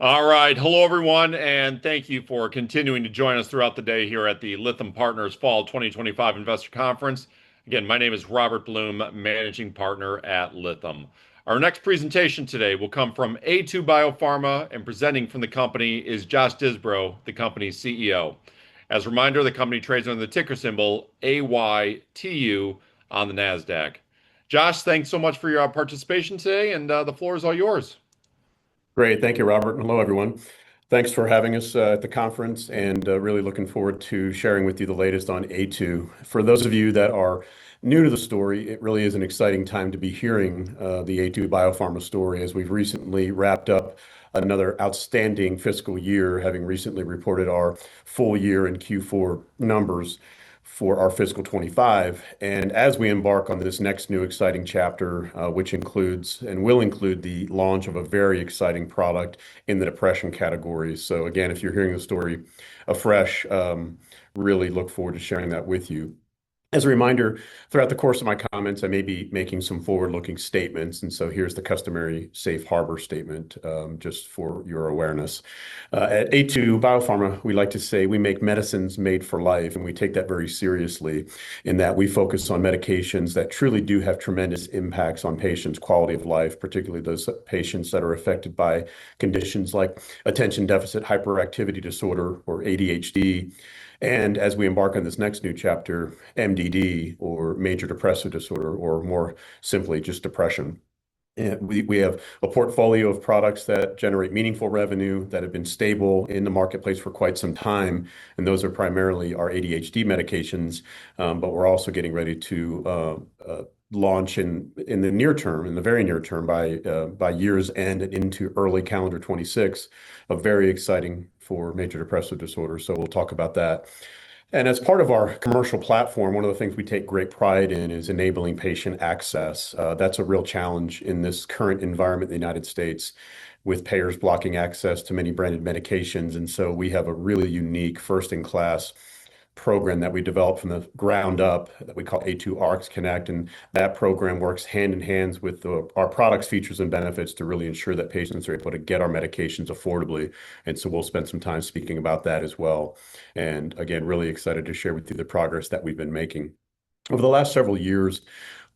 All right. Hello, everyone, and thank you for continuing to join us throughout the day here at the Lytham Partners Fall 2025 Investor Conference. Again, my name is Robert Blum, Managing Partner at Lytham. Our next presentation today will come from Aytu BioPharma, and presenting from the company is Josh Disbrow, the company's CEO. As a reminder, the company trades under the ticker symbol AYTU on the NASDAQ. Josh, thanks so much for your participation today, and the floor is all yours. Great. Thank you, Robert. Hello, everyone. Thanks for having us at the conference and really looking forward to sharing with you the latest on Aytu. For those of you that are new to the story, it really is an exciting time to be hearing the Aytu BioPharma story as we've recently wrapped up another outstanding fiscal year, having recently reported our full year and Q4 numbers for our fiscal 25. And as we embark on this next new exciting chapter, which includes and will include the launch of a very exciting product in the depression category. So again, if you're hearing the story afresh, really look forward to sharing that with you. As a reminder, throughout the course of my comments, I may be making some forward-looking statements, and so here's the customary safe harbor statement, just for your awareness. At Aytu BioPharma, we like to say we make medicines made for life, and we take that very seriously in that we focus on medications that truly do have tremendous impacts on patients' quality of life, particularly those patients that are affected by conditions like attention deficit hyperactivity disorder or ADHD. And as we embark on this next new chapter, MDD or major depressive disorder, or more simply just depression. And we have a portfolio of products that generate meaningful revenue that have been stable in the marketplace for quite some time. And those are primarily our ADHD medications, but we're also getting ready to launch in the near term, in the very near term, by year's end and into early calendar 26, a very exciting for major depressive disorder. So we'll talk about that. And as part of our commercial platform, one of the things we take great pride in is enabling patient access. That's a real challenge in this current environment in the United States, with payers blocking access to many branded medications. And so we have a really unique first-in-class program that we developed from the ground up that we call Aytu RxConnect, and that program works hand in hand with our products, features, and benefits to really ensure that patients are able to get our medications affordably. And so we'll spend some time speaking about that as well. And again, really excited to share with you the progress that we've been making. Over the last several years,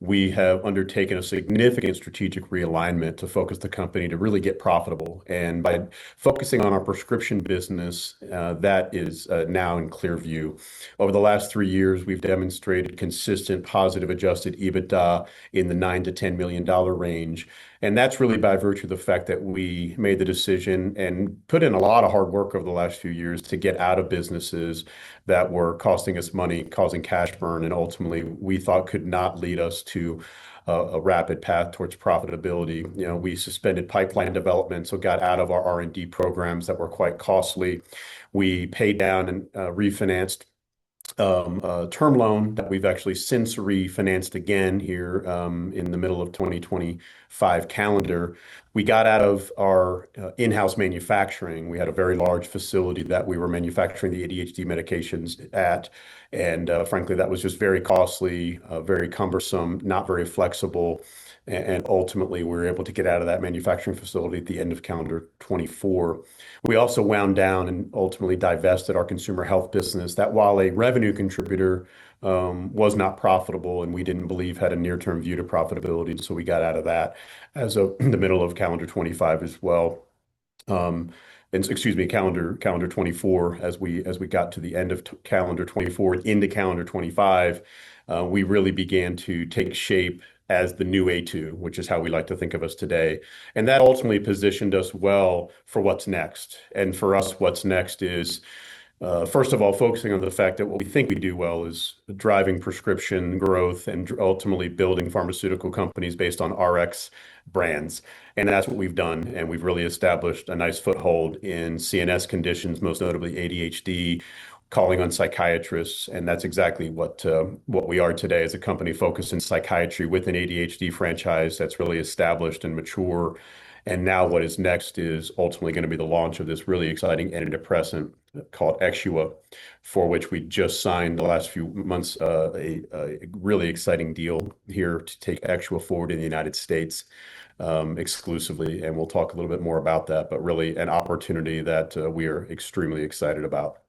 we have undertaken a significant strategic realignment to focus the company to really get profitable. And by focusing on our prescription business, that is now in clear view. Over the last 3 years, we've demonstrated consistent positive adjusted EBITDA in the $9 to $10 million range. And that's really by virtue of the fact that we made the decision and put in a lot of hard work over the last few years to get out of businesses that were costing us money, causing cash burn, and ultimately we thought could not lead us to a rapid path towards profitability. We suspended pipeline development, so got out of our R&D programs that were quite costly. We paid down and refinanced a term loan that we've actually since refinanced again here in the middle of 2025 calendar. We got out of our in-house manufacturing. We had a very large facility that we were manufacturing the ADHD medications at. And frankly, that was just very costly, very cumbersome, not very flexible. And ultimately, we were able to get out of that manufacturing facility at the end of calendar 24. We also wound down and ultimately divested our consumer health business that, while a revenue contributor, was not profitable and we didn't believe had a near-term view to profitability. So we got out of that as of the middle of calendar 25 as well. And excuse me, calendar 24, as we got to the end of calendar 24 into calendar 25, we really began to take shape as the new Aytu, which is how we like to think of us today. And that ultimately positioned us well for what's next. And for us, what's next is, first of all, focusing on the fact that what we think we do well is driving prescription growth and ultimately building pharmaceutical companies based on RX brands. And that's what we've done. And we've really established a nice foothold in CNS conditions, most notably ADHD, calling on psychiatrists. And that's exactly what we are today as a company focused in psychiatry with an ADHD franchise that's really established and mature And now what is next is ultimately going to be the launch of this really exciting antidepressant called Exua, for which we just signed the last few months a really exciting deal here to take Exua forward in the United States exclusively. And we'll talk a little bit more about that, but really an opportunity that we are extremely excited about.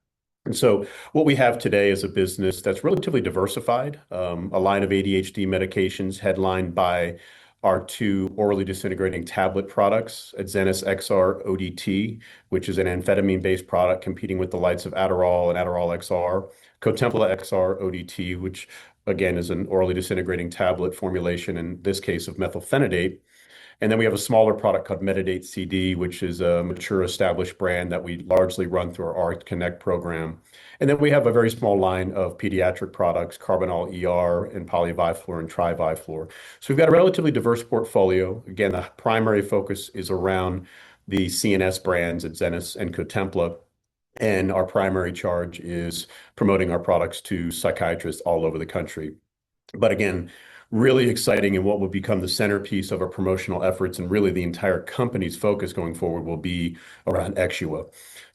And so what we have today is a business that's relatively diversified, a line of ADHD medications headlined by our two orally disintegrating tablet products, Adzenys XR-ODT, which is an amphetamine-based product competing with the likes of Adderall and Adderall XR, Cotempla XR-ODT, which again is an orally disintegrating tablet formulation, in this case of methylphenidate. And then we have a smaller product called Metadate CD, which is a mature established brand that we largely run through our Art Connect program. And then we have a very small line of pediatric products, Carbinol ER and Poly-Vi-Flor and Tri-Vi-Flor. So we've got a relatively diverse portfolio. Again, the primary focus is around the CNS brands at Adzenys and Cotempla. And our primary charge is promoting our products to psychiatrists all over the country. But again, really exciting, and what will become the centerpiece of our promotional efforts and really the entire company's focus going forward will be around Exua.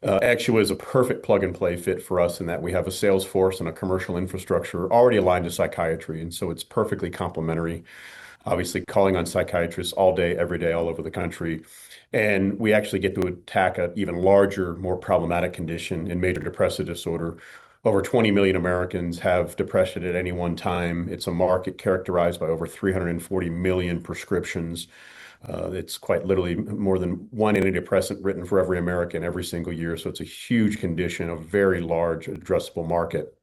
Exua is a perfect plug and play fit for us in that we have a sales force and a commercial infrastructure already aligned to psychiatry. And so it's perfectly complementary, obviously calling on psychiatrists all day, every day, all over the country. And we actually get to attack an even larger, more problematic condition in major depressive disorder. Over 20 million Americans have depression at any one time. It's a market characterized by over 340 million prescriptions. It's quite literally more than one antidepressant written for every American every single year. So it's a huge condition, a very large addressable market.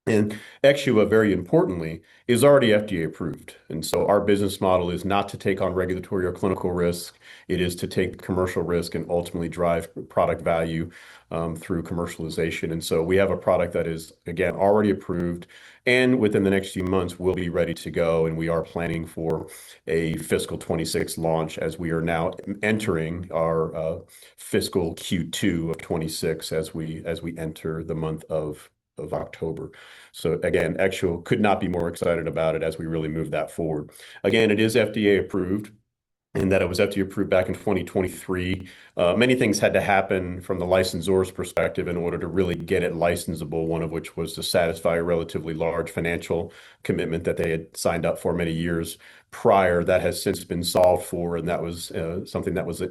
And Exua, very importantly, is already FDA approved. And so our business model is not to take on regulatory or clinical risk. It is to take commercial risk and ultimately drive product value through commercialization. And so we have a product that is, again, already approved. And within the next few months, we'll be ready to go. And we are planning for a fiscal 26 launch as we are now entering our fiscal Q2 of 26 as we enter the month of October. So again, Exua could not be more excited about it as we really move that forward. Again, it is FDA approved, in that it was FDA approved back in 2023. Many things had to happen from the licensor's perspective in order to really get it licensable, one of which was to satisfy a relatively large financial commitment that they had signed up for many years prior. That has since been solved for, and that was something that was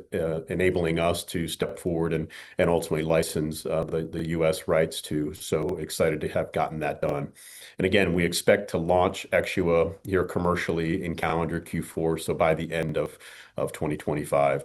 enabling us to step forward and ultimately license the U.S. rights to. So excited to have gotten that done. And again, we expect to launch Exua here commercially in calendar Q4, so by the end of 2025.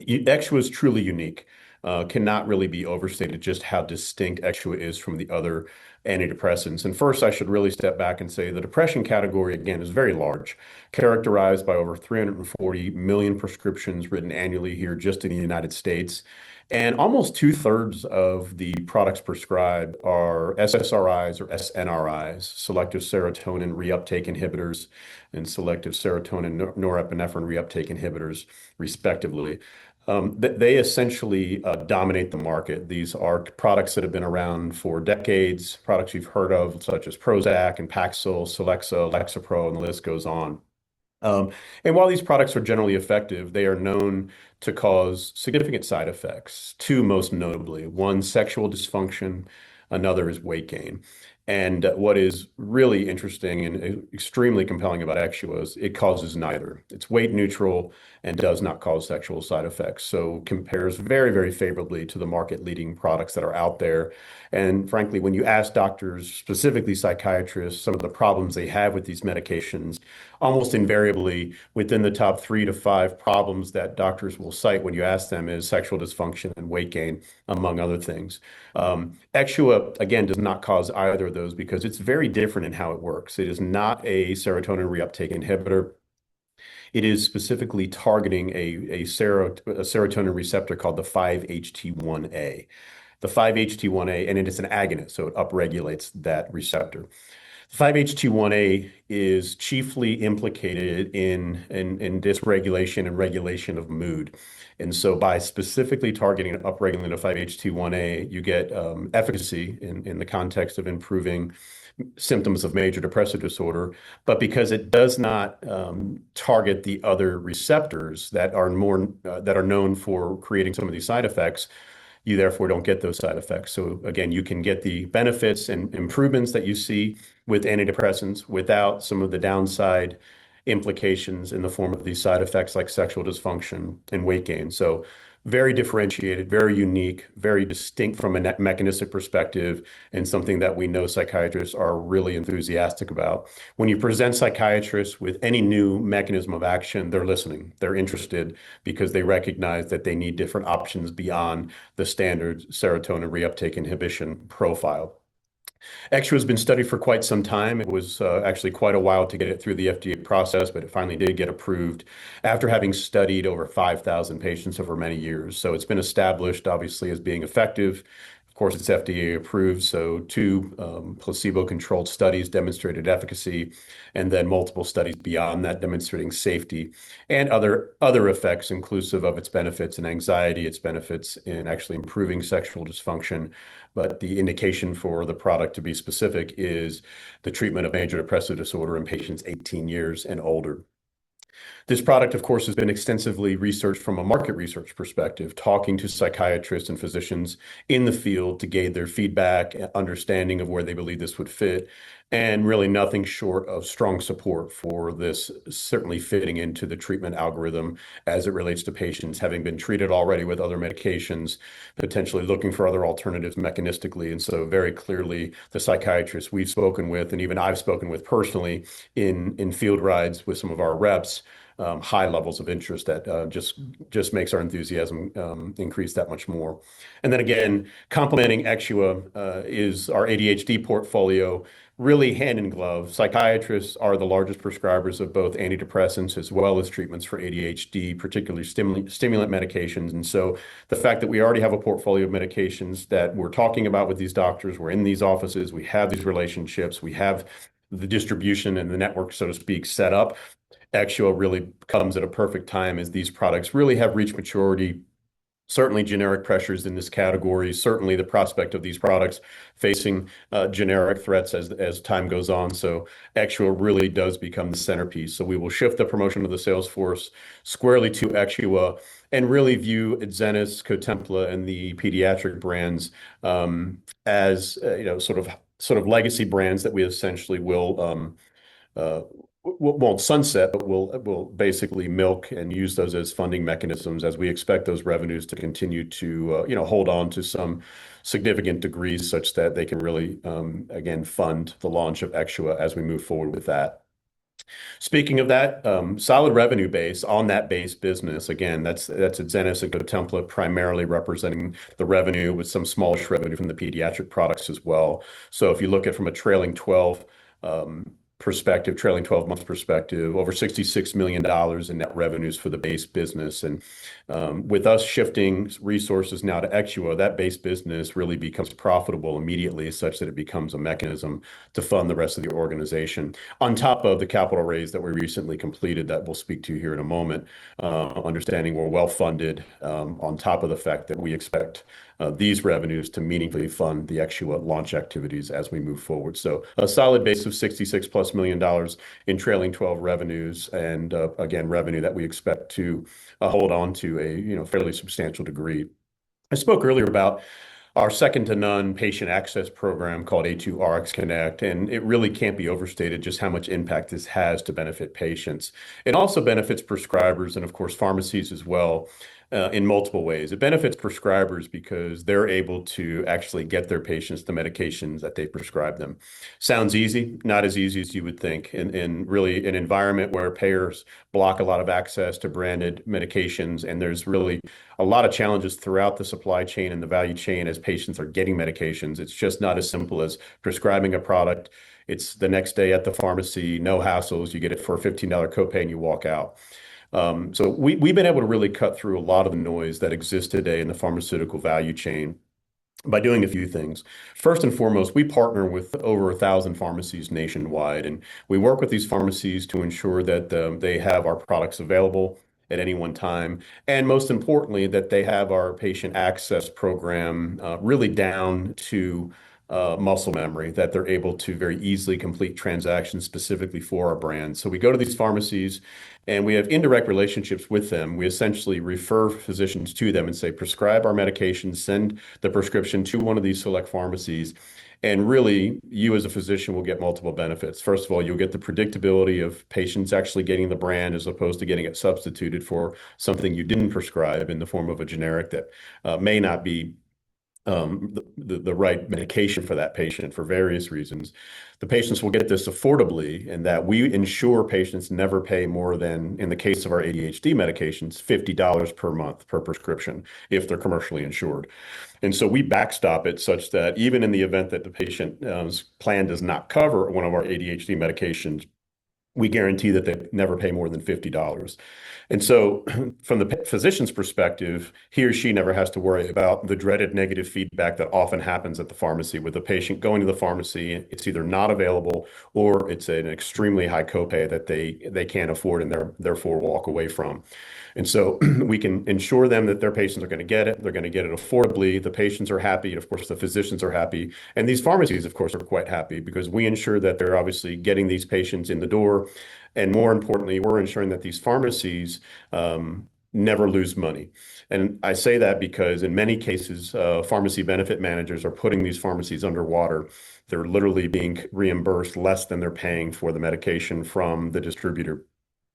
Exua is truly unique. Cannot really be overstated just how distinct Exua is from the other antidepressants. And first, I should really step back and say the depression category, again, is very large, characterized by over 340 million prescriptions written annually here just in the United States. And almost two-thirds of the products prescribed are SSRIs or SNRIs, selective serotonin reuptake inhibitors, and selective serotonin norepinephrine reuptake inhibitors, respectively. They essentially dominate the market. These are products that have been around for decades, products you've heard of, such as Prozac and Paxil, Celexa, Lexapro, and the list goes on. And while these products are generally effective, they are known to cause significant side effects, two most notably. One, sexual dysfunction, another is weight gain. And what is really interesting and extremely compelling about Exua is it causes neither. It's weight neutral and does not cause sexual side effects. So compares very, very favorably to the market leading products that are out there. And frankly, when you ask doctors, specifically psychiatrists, some of the problems they have with these medications, almost invariably within the top 3 to 5 problems that doctors will cite when you ask them is sexual dysfunction and weight gain, among other things. Exua, again, does not cause either of those because it's very different in how it works. It is not a serotonin reuptake inhibitor. It is specifically targeting a serotonin receptor called the 5-HT1A. The 5-HT1A, and it is an agonist, so it upregulates that receptor. 5-HT1A is chiefly implicated in dysregulation and regulation of mood. And so by specifically targeting and upregulating of 5-HT1A, you get efficacy in the context of improving symptoms of major depressive disorder. But because it does not target the other receptors that are known for creating some of these side effects, you therefore don't get those side effects. So again, you can get the benefits and improvements that you see with antidepressants without some of the downside implications in the form of these side effects like sexual dysfunction and weight gain. So very differentiated, very unique, very distinct from a mechanistic perspective, and something that we know psychiatrists are really enthusiastic about. When you present psychiatrists with any new mechanism of action, they're listening, they're interested because they recognize that they need different options beyond the standard serotonin reuptake inhibition profile. XR has been studied for quite some time. It was actually quite a while to get it through the FDA process, but it finally did get approved after having studied over 5,000 patients over many years. So it's been established, obviously, as being effective. Of course, it's FDA approved, so two placebo-controlled studies demonstrated efficacy, and then multiple studies beyond that demonstrating safety and other effects, inclusive of its benefits in anxiety, its benefits in actually improving sexual dysfunction. But the indication for the product, to be specific, is the treatment of major depressive disorder in patients 18 years and older. This product, of course, has been extensively researched from a market research perspective, talking to psychiatrists and physicians in the field to gain their feedback, understanding of where they believe this would fit, and really nothing short of strong support for this certainly fitting into the treatment algorithm as it relates to patients having been treated already with other medications, potentially looking for other alternatives mechanistically. And so very clearly, the psychiatrists we've spoken with, and even I've spoken with personally in field rides with some of our reps, high levels of interest that just makes our enthusiasm increase that much more. And then again, complementing Exxua is our ADHD portfolio, really hand in glove. Psychiatrists are the largest prescribers of both antidepressants as well as treatments for ADHD, particularly stimulant medications. And so the fact that we already have a portfolio of medications that we're talking about with these doctors, we're in these offices, we have these relationships, we have the distribution and the network, so to speak, set up. Exxua really comes at a perfect time as these products really have reached maturity. Certainly generic pressures in this category, certainly the prospect of these products facing generic threats as time goes on. So Exxua really does become the centerpiece. So we will shift the promotion of the sales force squarely to Exxua and really view Adzenys, Cotempla, and the pediatric brands as sort of legacy brands that we essentially won't sunset, but we'll basically milk and use those as funding mechanisms as we expect those revenues to continue to hold on to some significant degrees such that they can really again fund the launch of Exxua as we move forward with that. Speaking of that, solid revenue base on that base business, again, that's Adzenys and Cotempla primarily representing the revenue with some smallish revenue from the pediatric products as well. So if you look at from a trailing 12 perspective, trailing 12 months perspective, over $66 million in net revenues for the base business. And with us shifting resources now to Exxua, that base business really becomes profitable immediately, such that it becomes a mechanism to fund the rest of the organization. On top of the capital raise that we recently completed, that we'll speak to here in a moment, understanding we're well funded, on top of the fact that we expect these revenues to meaningfully fund the Exxua launch activities as we move forward. So a solid base of $66+ million in trailing 12 revenues, and again, revenue that we expect to hold on to a fairly substantial degree. I spoke earlier about our second to none patient access program called Aytu RxConnect, and it really can't be overstated just how much impact this has to benefit patients. It also benefits prescribers and, of course, pharmacies as well. In multiple ways. It benefits prescribers because they're able to actually get their patients the medications that they prescribe them. Sounds easy, not as easy as you would think. In really an environment where payers block a lot of access to branded medications, and there's really a lot of challenges throughout the supply chain and the value chain as patients are getting medications. It's just not as simple as prescribing a product. It's the next day at the pharmacy, no hassles. You get it for a $15 copay and you walk out. So we've been able to really cut through a lot of the noise that exists today in the pharmaceutical value chain by doing a few things. First and foremost, we partner with over 1,000 pharmacies nationwide, and we work with these pharmacies to ensure that they have our products available at any one time. And most importantly, that they have our patient access program really down to muscle memory, that they're able to very easily complete transactions specifically for our brand. So we go to these pharmacies and we have indirect relationships with them. We essentially refer physicians to them and say, prescribe our medications, send the prescription to one of these select pharmacies. And really, you as a physician will get multiple benefits. First of all, you'll get the predictability of patients actually getting the brand as opposed to getting it substituted for something you didn't prescribe in the form of a generic that may not be the right medication for that patient for various reasons. The patients will get this affordably, and that we ensure patients never pay more than, in the case of our ADHD medications, $50 per month per prescription if they're commercially insured. And so we backstop it such that even in the event that the patient's plan does not cover one of our ADHD medications, we guarantee that they never pay more than $50. And so, from the physician's perspective, he or she never has to worry about the dreaded negative feedback that often happens at the pharmacy with the patient going to the pharmacy. It's either not available or it's an extremely high copay that they can't afford and therefore walk away from. And so we can ensure them that their patients are going to get it. They're going to get it affordably. The patients are happy. And of course, the physicians are happy. And these pharmacies, of course, are quite happy because we ensure that they're obviously getting these patients in the door. And more importantly, we're ensuring that these pharmacies never lose money. And I say that because in many cases, pharmacy benefit managers are putting these pharmacies underwater. They're literally being reimbursed less than they're paying for the medication from the distributor.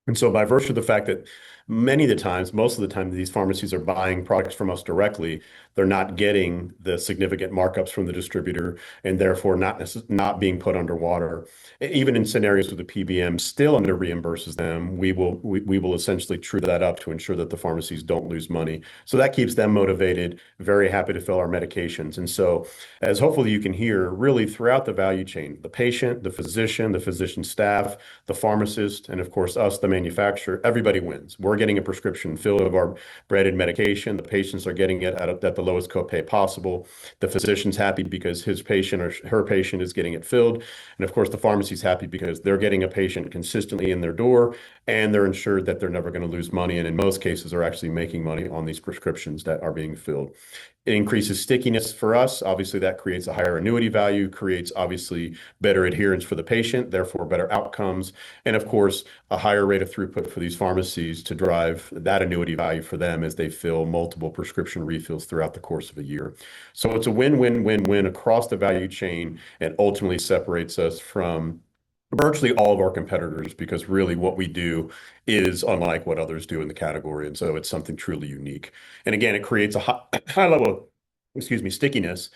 And so by virtue of the fact that many of the times, most of the time, these pharmacies are buying products from us directly, they're not getting the significant markups from the distributor and therefore not being put underwater. Even in scenarios where the PBM still under reimburses them, we will essentially true that up to ensure that the pharmacies don't lose money. So that keeps them motivated, very happy to fill our medications. And so, as hopefully you can hear, really throughout the value chain, the patient, the physician staff, the pharmacist, and of course us, the manufacturer, everybody wins. We're getting a prescription filled of our branded medication. The patients are getting it at the lowest copay possible. The physician's happy because his patient or her patient is getting it filled. And of course, the pharmacy's happy because they're getting a patient consistently in their door and they're ensured that they're never going to lose money. And in most cases, are actually making money on these prescriptions that are being filled. It increases stickiness for us. Obviously, that creates a higher annuity value, creates obviously better adherence for the patient, therefore better outcomes, and of course, a higher rate of throughput for these pharmacies to drive that annuity value for them as they fill multiple prescription refills throughout the course of a year. So it's a win-win-win-win across the value chain and ultimately separates us from virtually all of our competitors because really what we do is unlike what others do in the category. And so it's something truly unique. And again, it creates a high level of, excuse me, stickiness.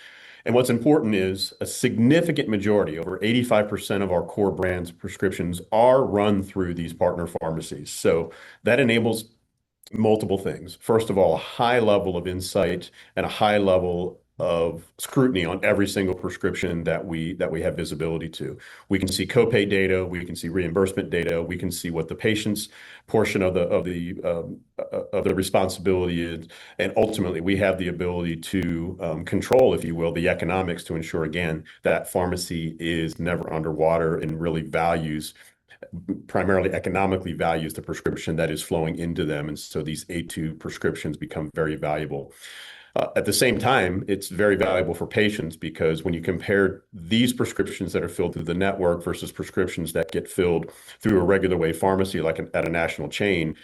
And what's important is a significant majority, over 85% of our core brands prescriptions are run through these partner pharmacies. So that enables multiple things. First of all, a high level of insight and a high level of scrutiny on every single prescription that we have visibility to. We can see copay data, we can see reimbursement data, we can see what the patient's portion of the responsibility is, and ultimately we have the ability to control, if you will, the economics to ensure again that pharmacy is never underwater and really primarily economically values the prescription that is flowing into them. And so these Aytu prescriptions become very valuable. At the same time, it's very valuable for patients because when you compare these prescriptions that are filled through the network versus prescriptions that get filled through a regular way pharmacy, like at a national chain,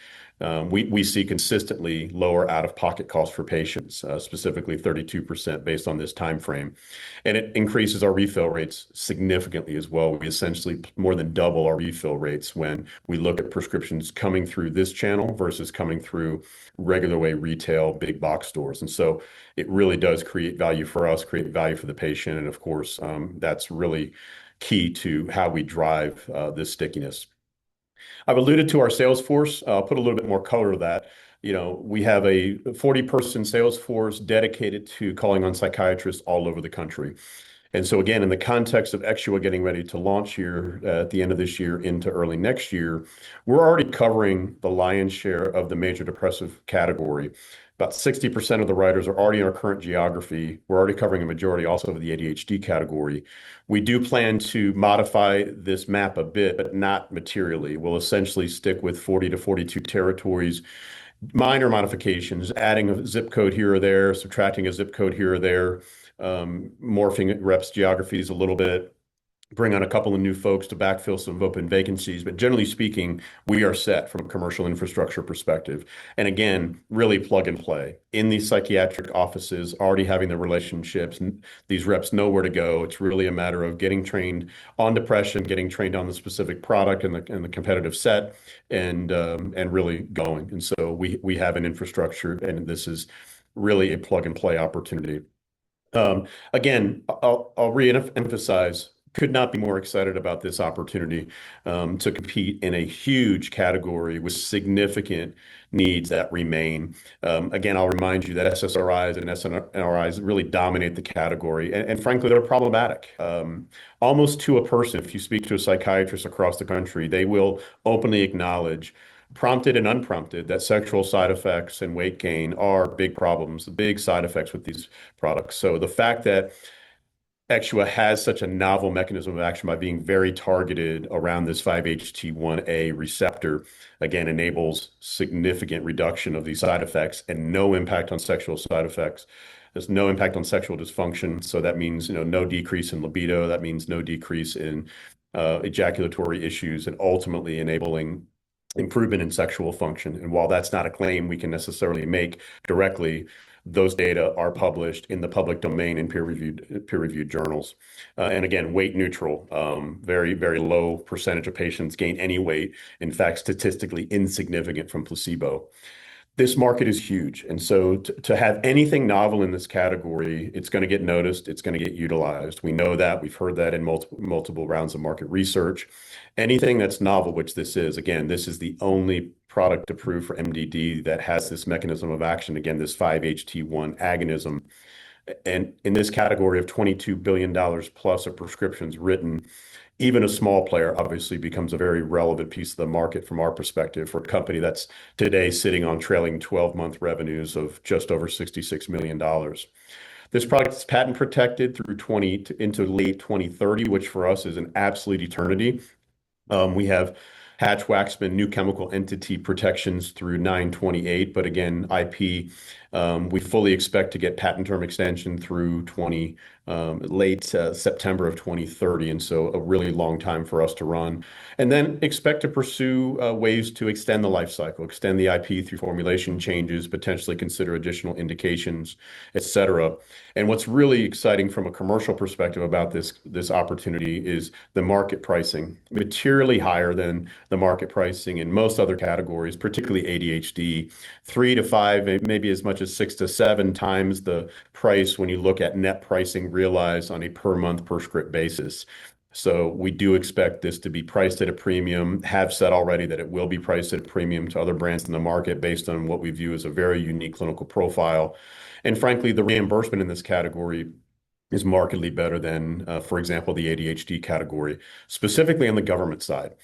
we see consistently lower out-of-pocket costs for patients, specifically 32% based on this time frame. And it increases our refill rates significantly as well. We essentially more than double our refill rates when we look at prescriptions coming through this channel versus coming through regular way retail big box stores. And so it really does create value for us, create value for the patient. And of course, that's really key to how we drive this stickiness. I've alluded to our sales force. I'll put a little bit more color to that. We have a 40-person sales force dedicated to calling on psychiatrists all over the country. And so again, in the context of Exxua getting ready to launch here at the end of this year into early next year, we're already covering the lion's share of the major depressive category. About 60% of the writers are already in our current geography. We're already covering a majority also of the ADHD category. We do plan to modify this map a bit, but not materially. We'll essentially stick with 40 to 42 territories, minor modifications, adding a zip code here or there, subtracting a zip code here or there, morphing reps geographies a little bit, bring on a couple of new folks to backfill some open vacancies. But generally speaking, we are set from a commercial infrastructure perspective. And again, really plug and play in these psychiatric offices, already having the relationships. These reps know where to go. It's really a matter of getting trained on depression, getting trained on the specific product and the competitive set, and really going. And so we have an infrastructure, and this is really a plug and play opportunity. Again, I'll re-emphasize, could not be more excited about this opportunity to compete in a huge category with significant needs that remain. Again, I'll remind you that SSRIs and SNRIs really dominate the category, and frankly, they're problematic. Almost to a person, if you speak to a psychiatrist across the country, they will openly acknowledge, prompted and unprompted, that sexual side effects and weight gain are big problems, big side effects with these products. So the fact that Exua has such a novel mechanism of action by being very targeted around this 5-HT1A receptor, again, enables significant reduction of these side effects and no impact on sexual side effects. There's no impact on sexual dysfunction. So that means, no decrease in libido. That means no decrease in ejaculatory issues, and ultimately enabling improvement in sexual function. And while that's not a claim we can necessarily make directly, those data are published in the public domain in peer-reviewed journals. And again, weight neutral, very, very low percentage of patients gain any weight. In fact, statistically insignificant from placebo. This market is huge. And so to have anything novel in this category, it's going to get noticed, it's going to get utilized. We know that, we've heard that in multiple rounds of market research. Anything that's novel, which this is, again, this is the only product approved for MDD that has this mechanism of action, again, this 5-HT1 agonism. And in this category of $22 billion plus of prescriptions written, even a small player obviously becomes a very relevant piece of the market from our perspective for a company that's today sitting on trailing 12-month revenues of just over $66 million. This product is patent protected through into late 2030, which for us is an absolute eternity. We have Hatch-Waxman new chemical entity protections through 928, but again, IP, we fully expect to get patent term extension through late September of 2030, and so a really long time for us to run. And then expect to pursue ways to extend the life cycle, extend the IP through formulation changes, potentially consider additional indications, et cetera. And what's really exciting from a commercial perspective about this opportunity is the market pricing, materially higher than the market pricing in most other categories, particularly ADHD, 3 to 5, maybe as much as 6 to 7 times the price when you look at net pricing realized on a per month per script basis. So we do expect this to be priced at a premium, have said already that it will be priced at a premium to other brands in the market based on what we view as a very unique clinical profile. And frankly, the reimbursement in this category is markedly better than, for example, the ADHD category, specifically on the government side.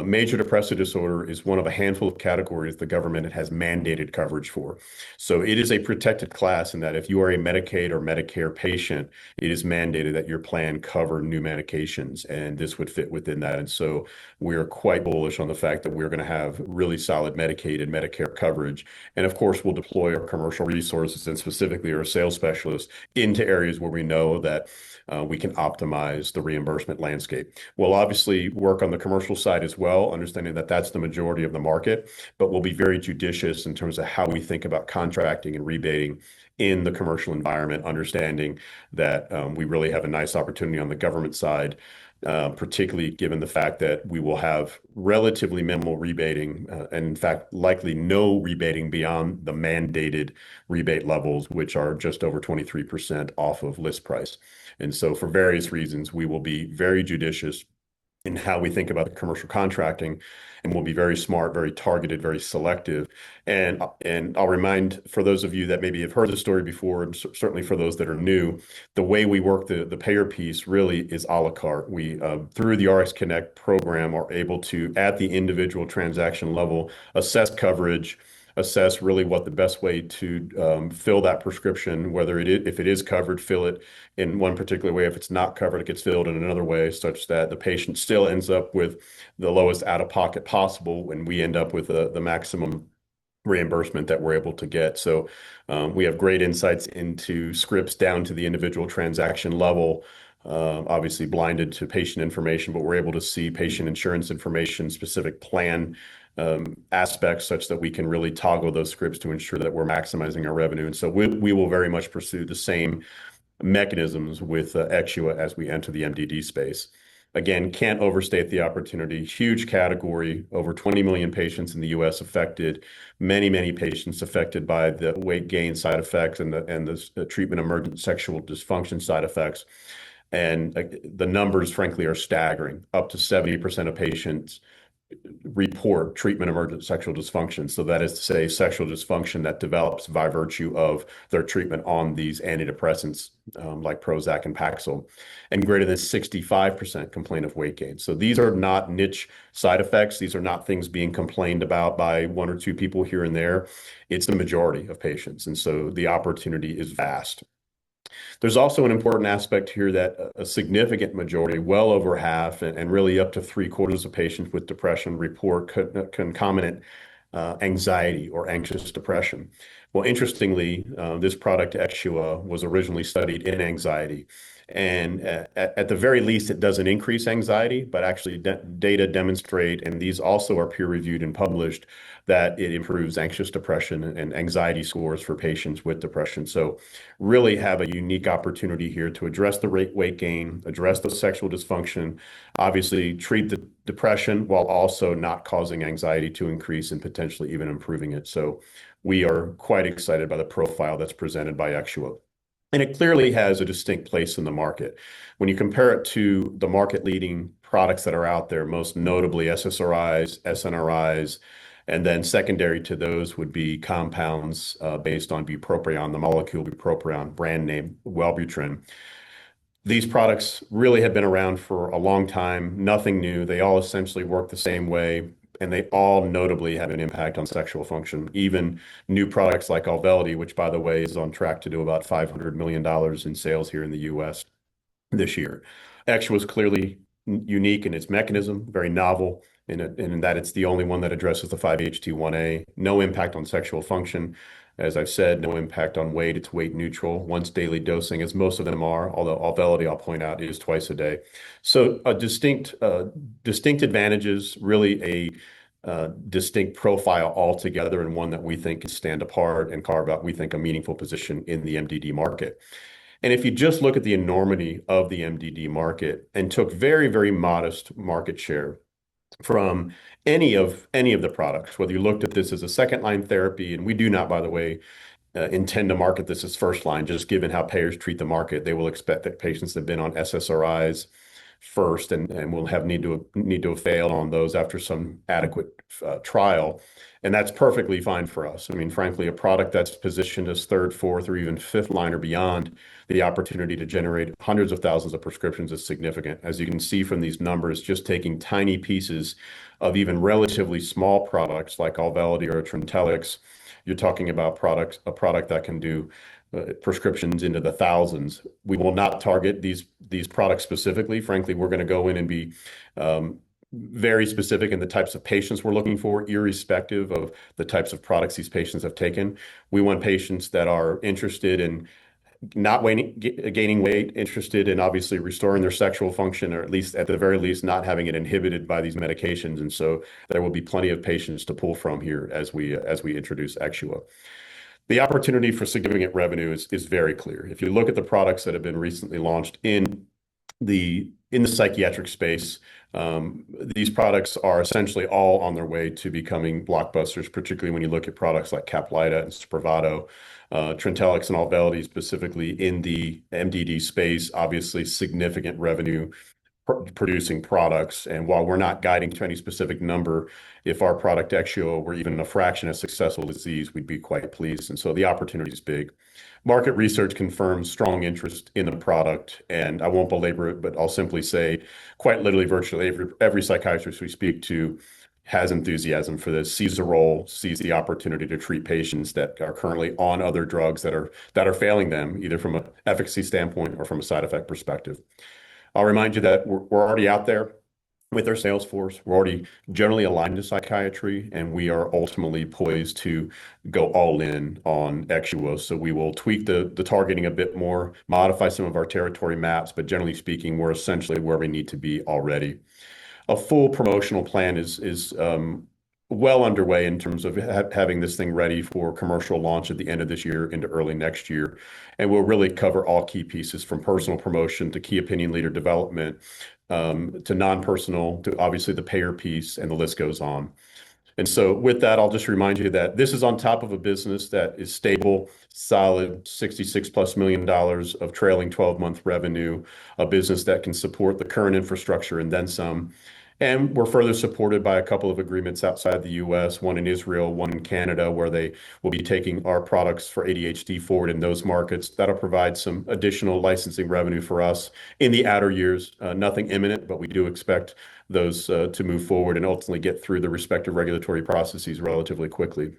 Major depressive disorder is one of a handful of categories the government has mandated coverage for. So it is a protected class in that if you are a Medicaid or Medicare patient, it is mandated that your plan cover new medications, and this would fit within that. And so we are quite bullish on the fact that we're going to have really solid Medicaid and Medicare coverage. And of course, we'll deploy our commercial resources and specifically our sales specialists into areas where we know that we can optimize the reimbursement landscape. We'll obviously work on the commercial side as well, understanding that that's the majority of the market, but we'll be very judicious in terms of how we think about contracting and rebating in the commercial environment, understanding that we really have a nice opportunity on the government side, particularly given the fact that we will have relatively minimal rebating, and in fact, likely no rebating beyond the mandated rebate levels, which are just over 23% off of list price. And so for various reasons, we will be very judicious in how we think about the commercial contracting, and we'll be very smart, very targeted, very selective. And I'll remind, for those of you that maybe have heard the story before, and certainly for those that are new, the way we work the payer piece really is a la carte. We, through the RX Connect program, are able to, at the individual transaction level, assess coverage, assess really what the best way to fill that prescription, whether if it is covered, fill it in one particular way. If it's not covered, it gets filled in another way, such that the patient still ends up with the lowest out-of-pocket possible, and we end up with the maximum reimbursement that we're able to get. So we have great insights into scripts down to the individual transaction level, obviously blinded to patient information, but we're able to see patient insurance information, specific plan aspects, such that we can really toggle those scripts to ensure that we're maximizing our revenue. And so we will very much pursue the same mechanisms with Exxua as we enter the MDD space. Again, can't overstate the opportunity. Huge category, over 20 million patients in the US affected, many patients affected by the weight gain side effects and the treatment emergent sexual dysfunction side effects. And the numbers, frankly, are staggering. Up to 70% of patients report treatment emergent sexual dysfunction. So that is to say, sexual dysfunction that develops by virtue of their treatment on these antidepressants like Prozac and Paxil, and greater than 65% complain of weight gain. So these are not niche side effects. These are not things being complained about by one or two people here and there. It's the majority of patients. And so the opportunity is vast. There's also an important aspect here that a significant majority, well over half, and really up to three-quarters of patients with depression report concomitant anxiety or anxious depression. Well, interestingly, this product, Exxua, was originally studied in anxiety. And at the very least, it doesn't increase anxiety, but actually data demonstrate, and these also are peer-reviewed and published, that it improves anxious depression and anxiety scores for patients with depression. So really have a unique opportunity here to address the weight gain, address the sexual dysfunction, obviously treat the depression while also not causing anxiety to increase and potentially even improving it. So we are quite excited by the profile that's presented by Exxua. And it clearly has a distinct place in the market. When you compare it to the market-leading products that are out there, most notably SSRIs, SNRIs, and then secondary to those would be compounds based on bupropion, the molecule bupropion, brand name Wellbutrin. These products really have been around for a long time, nothing new. They all essentially work the same way, and they all notably have an impact on sexual function. Even new products like Auvelity, which, by the way, is on track to do about $500 million in sales here in the US this year. Exxua was clearly unique in its mechanism, very novel in that it's the only one that addresses the 5-HT1A. No impact on sexual function. As I've said, no impact on weight. It's weight neutral, once daily dosing, as most of them are, although Auvelity, I'll point out, is twice a day. So distinct advantages, really a distinct profile altogether, and one that we think can stand apart and carve out, we think, a meaningful position in the MDD market. And if you just look at the enormity of the MDD market and took very modest market share from any of the products, whether you looked at this as a second-line therapy, and we do not, by the way, intend to market this as first line, just given how payers treat the market. They will expect that patients have been on SSRIs first and will need to have failed on those after some adequate trial. And that's perfectly fine for us. I mean, frankly, a product that's positioned as third, fourth, or even fifth line or beyond, the opportunity to generate hundreds of thousands of prescriptions is significant. As you can see from these numbers, just taking tiny pieces of even relatively small products like Auvelity or Trintellix, you're talking about a product that can do prescriptions into the thousands. We will not target these products specifically. Frankly, we're going to go in and be very specific in the types of patients we're looking for, irrespective of the types of products these patients have taken. We want patients that are interested in not gaining weight, interested in obviously restoring their sexual function, or at the very least, not having it inhibited by these medications. And so there will be plenty of patients to pull from here as we introduce Exxua. The opportunity for significant revenue is very clear. If you look at the products that have been recently launched in the psychiatric space, these products are essentially all on their way to becoming blockbusters, particularly when you look at products like Caplyta and Spravato, Trintellix and Auvelity, specifically in the MDD space, obviously significant revenue producing products. And while we're not guiding to any specific number, if our product Exxua were even a fraction as successful as these, we'd be quite pleased. And so the opportunity is big. Market research confirms strong interest in the product, and I won't belabor it, but I'll simply say quite literally virtually every psychiatrist we speak to has enthusiasm for this, sees a role, sees the opportunity to treat patients that are currently on other drugs that are failing them, either from an efficacy standpoint or from a side effect perspective. I'll remind you that we're already out there with our sales force. We're already generally aligned to psychiatry, and we are ultimately poised to go all in on Exxua. So we will tweak the targeting a bit more, modify some of our territory maps, but generally speaking, we're essentially where we need to be already. A full promotional plan is well underway in terms of having this thing ready for commercial launch at the end of this year into early next year. And we'll really cover all key pieces from personal promotion to key opinion leader development, to non-personal, to obviously the payer piece, and the list goes on. And so with that, I'll just remind you that this is on top of a business that is stable, solid, $66+ million of trailing 12-month revenue, a business that can support the current infrastructure and then some. And we're further supported by a couple of agreements outside the US, one in Israel, one in Canada, where they will be taking our products for ADHD forward in those markets. That'll provide some additional licensing revenue for us in the outer years. Nothing imminent, but we do expect those to move forward and ultimately get through the respective regulatory processes relatively quickly.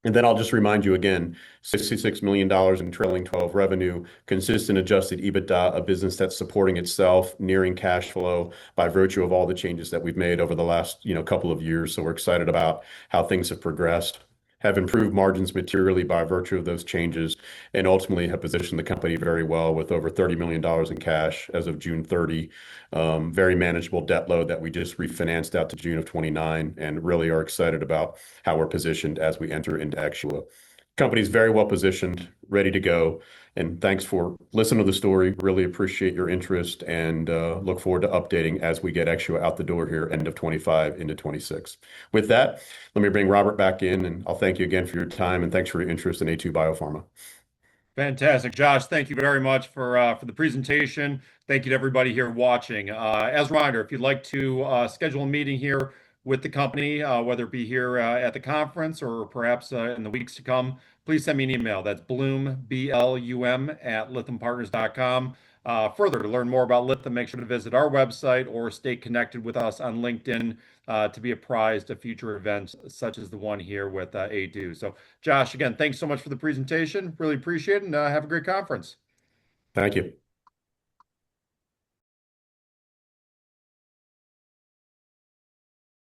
And then I'll just remind you again, $66 million in trailing 12 revenue, consistent adjusted EBITDA, a business that's supporting itself, nearing cash flow by virtue of all the changes that we've made over the last, couple of years. So we're excited about how things have progressed, have improved margins materially by virtue of those changes, and ultimately have positioned the company very well with over $30 million in cash as of June 30. Very manageable debt load that we just refinanced out to June of 29, and really are excited about how we're positioned as we enter into Exxua. Company's very well positioned, ready to go. And thanks for listening to the story. Really appreciate your interest, and look forward to updating as we get Exxua out the door here, end of 25 into 26. With that, let me bring Robert back in, and I'll thank you again for your time, and thanks for your interest in Aytu BioPharma. Fantastic, Josh. Thank you very much for the presentation. Thank you to everybody here watching. As a reminder, if you'd like to schedule a meeting here with the company, whether it be here at the conference or perhaps in the weeks to come, please send me an email. That's Blum, BLUM, at lythampartners.com. Further, to learn more about Lytham, make sure to visit our website or stay connected with us on LinkedIn to be apprised of future events such as the one here with Aytu. So, Josh, again, thanks so much for the presentation. Really appreciate it, and have a great conference. Thank you.